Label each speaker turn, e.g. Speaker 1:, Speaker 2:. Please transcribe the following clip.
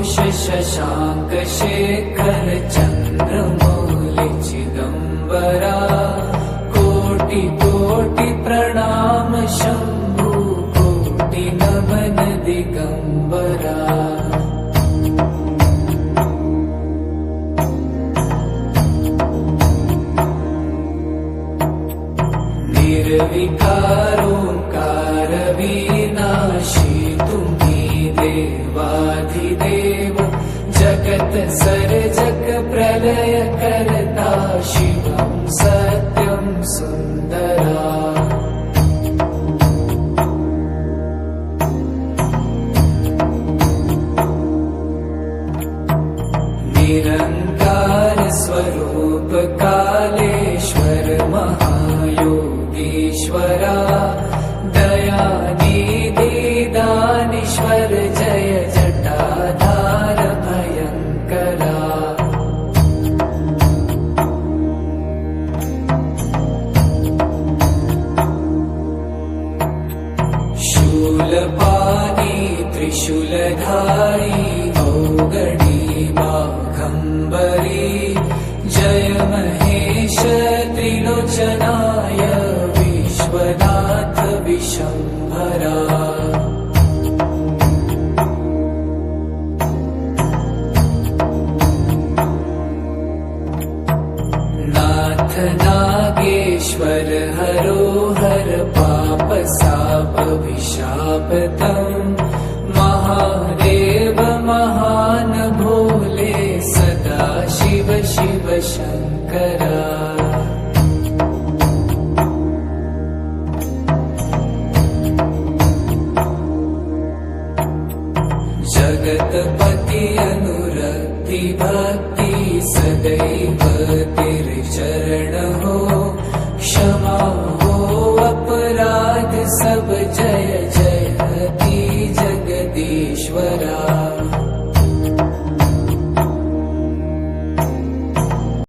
Speaker 1: घोष शशांक शेखर चंद्रमौलि चिदंबरा कोटि कोटि प्रणाम शंभु कोटि नमन दिगंबरा। निर्विकारोंकार विनाशी तुम्ही देवाधिदेव जगत सर्जक प्रलय करता शिवं सत्यं सुंदरा। निरंकार स्वरूप कालेश्वर महायोगीश्वरा दयानिधि दानीश्वर जय जटाधार भयंकरा। शूलपाणी त्रिशूलधारी औगणी बाघंबरी जय महेश त्रिलोचनाय विश्वनाथ विशंभरा। नाथ नागेश्वर हरोहर पाप साप विशापतम् महादेव महान भोले सदा शिव शिव शंकरा। जगतपति अनुरक्ति भक्ति सदैव तेरे चरण हो क्षमा हो अपराध सब जय जयति जगदीश्वरा।